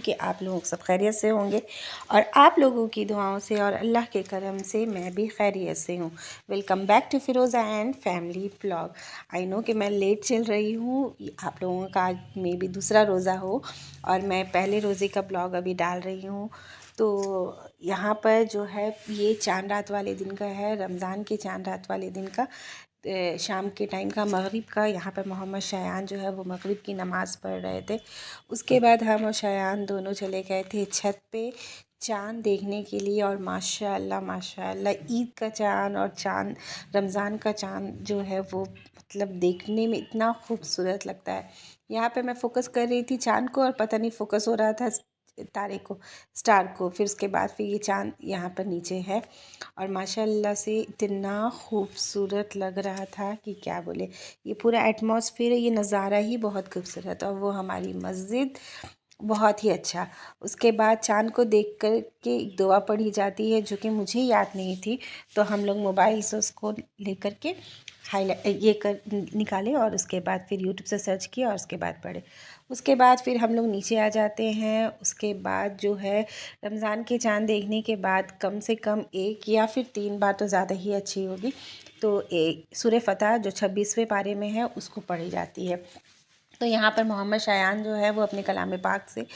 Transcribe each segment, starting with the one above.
कि आप लोग सब खैरियत से होंगे और आप लोगों की दुआओं से और अल्लाह के करम से मैं भी खैरियत से हूँ। Welcome back to Firoza and family vlog. I know कि मैं लेट चल रही हूँ। आप लोगों का आज मे भी दूसरा रोज़ा हो और मैं पहले रोज़े का ब्लॉग अभी डाल रही हूँ। तो यहाँ पर जो है ये चाँद रात वाले दिन का है, रमज़ान के चाँद रात वाले दिन का शाम के टाइम का, मगरिब का। यहाँ पर मोहम्मद शायान जो है वो मगरिब की नमाज़ पढ़ रहे थे। उसके बाद हम और शायान दोनों चले गए थे छत पे चाँद देखने के लिए। और माशाअल्लाह माशाअल्लाह ईद का चाँद और चाँद रमज़ान का चाँद जो है वो मतलब देखने में इतना खूबसूरत लगता है। यहाँ पे मैं फ़ोकस कर रही थी चाँद को और पता नहीं फ़ोकस हो रहा था तारे को, स्टार को। फिर उसके बाद फिर ये चाँद यहाँ पर नीचे है और माशाअल्लाह से इतना खूबसूरत लग रहा था कि क्या बोले। ये पूरा एटमॉस्फेयर, ये नज़ारा ही बहुत खूबसूरत और वो हमारी मस्जिद बहुत ही अच्छा। उसके बाद चाँद को देख कर के एक दुआ पढ़ी जाती है जो कि मुझे याद नहीं थी, तो हम लोग मोबाइल से उसको लेकर के हाईलाइट ये कर निकाले और उसके बाद फिर यूट्यूब से सर्च किया और उसके बाद पढ़े। उसके बाद फिर हम लोग नीचे आ जाते हैं। उसके बाद जो है रमज़ान के चाँद देखने के बाद कम से कम 1 या फिर 3 बार तो ज़्यादा ही अच्छी होगी, तो एक सूरह फ़तह जो 26वें पारे में है उसको पढ़ी जाती है। तो यहाँ पर मोहम्मद शायान जो है वो अपने कलाम पाक से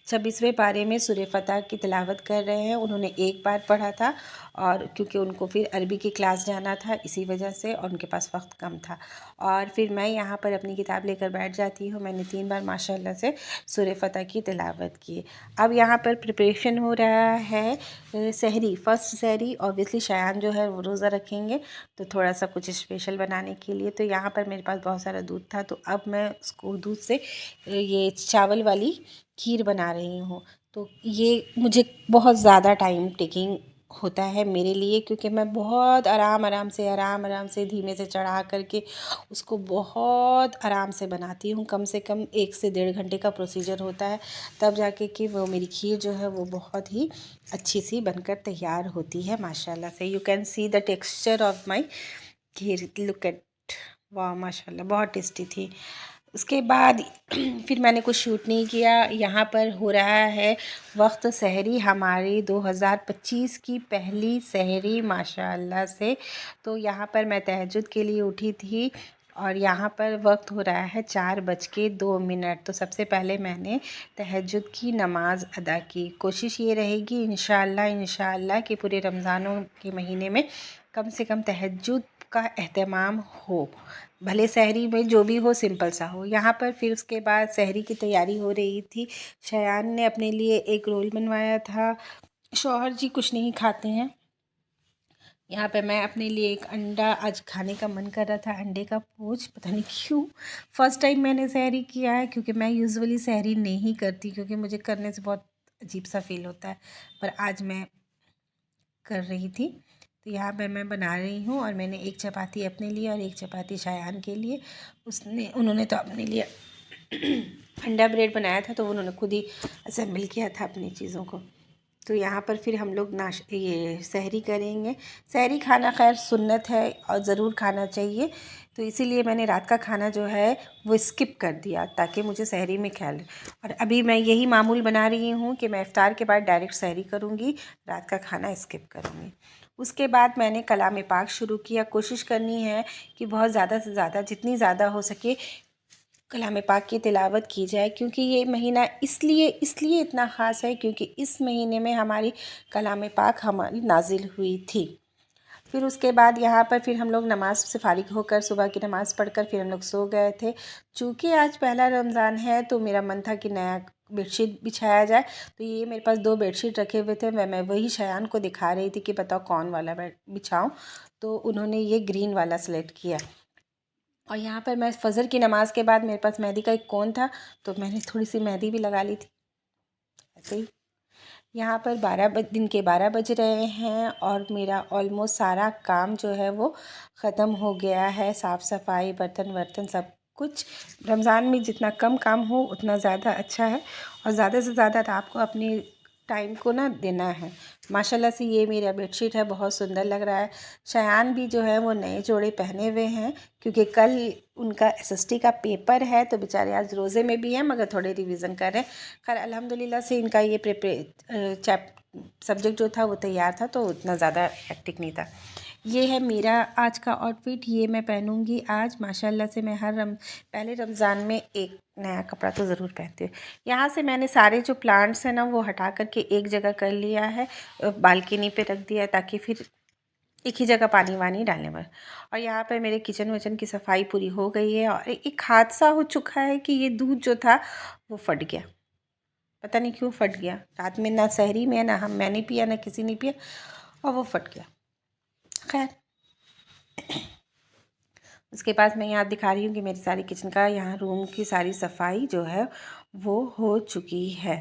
26वें पारे में सूरह फ़तह की तिलावत कर रहे हैं। उन्होंने एक बार पढ़ा था और क्योंकि उनको फिर अरबी की क्लास जाना था इसी वजह से, और उनके पास वक्त कम था। और फिर मैं यहाँ पर अपनी किताब लेकर बैठ जाती हूँ। मैंने 3 बार माशाल्लाह से सूरह फ़तह की तिलावत की। अब यहाँ पर प्रिपरेशन हो रहा है सहरी, फ़र्स्ट सहरी। ऑब्वियसली शायान जो है वो रोज़ा रखेंगे तो थोड़ा सा कुछ स्पेशल बनाने के लिए। तो यहाँ पर मेरे पास बहुत सारा दूध था, तो अब मैं उसको दूध से ये चावल वाली खीर बना रही हूँ। तो ये मुझे बहुत ज़्यादा टाइम टेकिंग होता है मेरे लिए, क्योंकि मैं बहुत आराम आराम से धीमे से चढ़ा करके उसको बहुत आराम से बनाती हूँ। कम से कम 1 से 1.5 घंटे का प्रोसीजर होता है, तब जाके कि वो मेरी खीर जो है वो बहुत ही अच्छी सी बनकर तैयार होती है माशाल्लाह से। You can see the texture of my kheer, look at, वाह माशाल्लाह बहुत टेस्टी थी। उसके बाद फिर मैंने कुछ शूट नहीं किया। यहाँ पर हो रहा है वक्त सहरी, हमारी 2025 की पहली सहरी माशाल्लाह से। तो यहाँ पर मैं तहज्जुद के लिए उठी थी और यहाँ पर वक्त हो रहा है 4:02। तो सबसे पहले मैंने तहज्जुद की नमाज़ अदा की। कोशिश ये रहेगी इंशाअल्लाह कि पूरे रमज़ानों के महीने में कम से कम तहज्जुद का एहतमाम हो, भले सहरी में जो भी हो सिंपल सा हो। यहाँ पर फिर उसके बाद सहरी की तैयारी हो रही थी। शयान ने अपने लिए एक रोल बनवाया था। शौहर जी कुछ नहीं खाते हैं। यहाँ पे मैं अपने लिए एक अंडा, आज खाने का मन कर रहा था, अंडे का पोच, पता नहीं क्यों फ़र्स्ट टाइम मैंने सहरी किया है, क्योंकि मैं यूजुअली सहरी नहीं करती क्योंकि मुझे करने से बहुत अजीब सा फील होता है, पर आज मैं कर रही थी। तो यहाँ पे मैं बना रही हूँ और मैंने एक चपाती अपने लिए और एक चपाती शायान के लिए। उन्होंने तो अपने लिए अंडा ब्रेड बनाया था, तो उन्होंने खुद ही असेंबल किया था अपनी चीज़ों को। तो यहाँ पर फिर हम लोग ये सहरी करेंगे। सहरी खाना खैर सुन्नत है और ज़रूर खाना चाहिए, तो इसीलिए मैंने रात का खाना जो है वो स्किप कर दिया ताकि मुझे सहरी में ख्याल रहे। और अभी मैं यही मामूल बना रही हूँ कि मैं इफ़्तार के बाद डायरेक्ट सहरी करूँगी, रात का खाना स्किप करूँगी। उसके बाद मैंने कलाम पाक शुरू किया। कोशिश करनी है कि बहुत ज़्यादा से ज़्यादा, जितनी ज़्यादा हो सके कलाम पाक की तिलावत की जाए, क्योंकि ये महीना इसलिए इतना ख़ास है क्योंकि इस महीने में हमारी कलाम पाक हमारी नाजिल हुई थी। फिर उसके बाद यहाँ पर फिर हम लोग नमाज़ से फ़ारिग होकर सुबह की नमाज़ पढ़कर फिर हम लोग सो गए थे। चूँकि आज पहला रमज़ान है तो मेरा मन था कि नया बेडशीट बिछाया जाए, तो ये मेरे पास 2 बेडशीट रखे हुए थे। मैं वही शयान को दिखा रही थी कि बताओ कौन वाला बेड बिछाऊँ, तो उन्होंने ये ग्रीन वाला सेलेक्ट किया। और यहाँ पर मैं फ़जर की नमाज़ के बाद मेरे पास मेहंदी का एक कोन था, तो मैंने थोड़ी सी मेहंदी भी लगा ली थी ऐसे ही। यहाँ पर 12 बज रहे हैं और मेरा ऑलमोस्ट सारा काम जो है वो ख़त्म हो गया है। साफ़ सफाई, बर्तन वर्तन सब कुछ। रमज़ान में जितना कम काम हो उतना ज़्यादा अच्छा है और ज़्यादा से ज़्यादा आपको अपनी टाइम को ना देना है। माशाल्लाह से ये मेरा बेडशीट है, बहुत सुंदर लग रहा है। शयान भी जो है वो नए जोड़े पहने हुए हैं क्योंकि कल उनका एसएसटी का पेपर है, तो बेचारे आज रोज़े में भी हैं मगर थोड़े रिवीजन कर रहे हैं। खैर अल्हम्दुलिल्लाह से इनका ये सब्जेक्ट जो था वो तैयार था, तो उतना ज़्यादा हेक्टिक नहीं था। ये है मेरा आज का आउटफिट, ये मैं पहनूंगी आज। माशाल्लाह से मैं पहले रमज़ान में एक नया कपड़ा तो ज़रूर पहनती हूँ। यहाँ से मैंने सारे जो प्लांट्स हैं ना वो हटा करके एक जगह कर लिया है, बालकनी पे रख दिया है ताकि फिर एक ही जगह पानी वानी डालने पर। और यहाँ पर मेरे किचन विचन की सफाई पूरी हो गई है और एक हादसा हो चुका है कि ये दूध जो था वो फट गया। पता नहीं क्यों फट गया, रात में ना सहरी में ना मैंने पिया ना किसी ने पिया और वो फट गया। खैर उसके बाद मैं यहाँ दिखा रही हूँ कि मेरी सारी किचन का यहाँ रूम की सारी सफाई जो है वो हो चुकी है।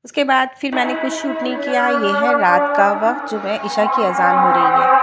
उसके बाद फिर मैंने कुछ शूट नहीं किया। ये है रात का वक्त जो मैं इशा की अजान हो रही है।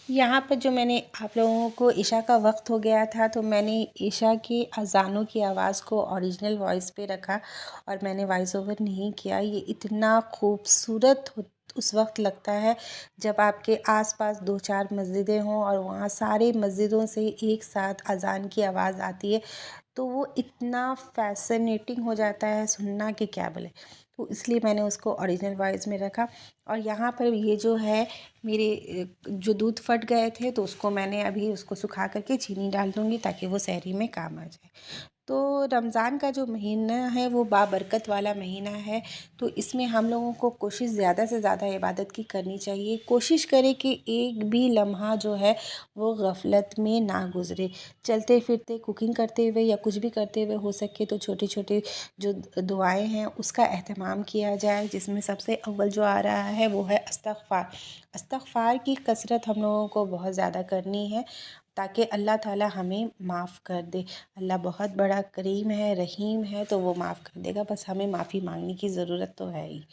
यहाँ पर जो मैंने आप लोगों को इशा का वक्त हो गया था तो मैंने इशा की अज़ानों की आवाज़ को ओरिजिनल वॉइस पे रखा और मैंने वॉइस ओवर नहीं किया। ये इतना खूबसूरत उस वक्त लगता है जब आपके आसपास 2-4 मस्जिदें हों और वहाँ सारे मस्जिदों से एक साथ अज़ान की आवाज़ आती है, तो वो इतना फ़ैसिनेटिंग हो जाता है सुनना कि क्या बोले। तो इसलिए मैंने उसको ओरिजिनल वॉइस में रखा। और यहाँ पर ये जो है मेरे जो दूध फट गए थे तो उसको मैंने अभी उसको सुखा करके चीनी डाल दूँगी ताकि वो सहरी में काम आ जाए। तो रमज़ान का जो महीना है वो बाबरकत वाला महीना है, तो इसमें हम लोगों को कोशिश ज़्यादा से ज़्यादा इबादत की करनी चाहिए। कोशिश करें कि एक भी लम्हा जो है वो गफ़लत में ना गुज़रे। चलते फिरते कुकिंग करते हुए या कुछ भी करते हुए हो सके तो छोटी छोटी जो दुआएं हैं उसका एहतमाम किया जाए, जिसमें सबसे अव्वल जो आ रहा है वो है इस्तग़फ़ार। इस्तग़फ़ार की कसरत हम लोगों को बहुत ज़्यादा करनी है ताकि अल्लाह ताला हमें माफ़ कर दे। अल्लाह बहुत बड़ा करीम है, रहीम है, तो वो माफ़ कर देगा, बस हमें माफ़ी मांगने की ज़रूरत तो है ही।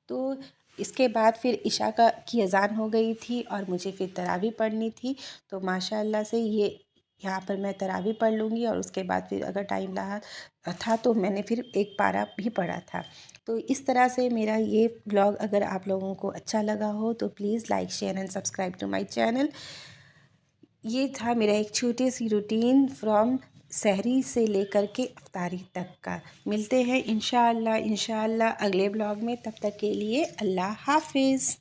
तो इसके बाद फिर इशा की अज़ान हो गई थी और मुझे फिर तरावी पढ़नी थी, तो माशाल्लाह से ये यहाँ पर मैं तरावी पढ़ लूँगी और उसके बाद फिर अगर टाइम रहा था तो मैंने फिर एक पारा भी पढ़ा था। तो इस तरह से मेरा ये ब्लॉग अगर आप लोगों को अच्छा लगा हो तो please like share and subscribe to my channel. ये था मेरा एक छोटी सी रूटीन फ्रॉम सहरी से लेकर के इफ्तारी तक का। मिलते हैं इंशाअल्लाह अगले ब्लॉग में, तब तक के लिए अल्लाह हाफ़िज़।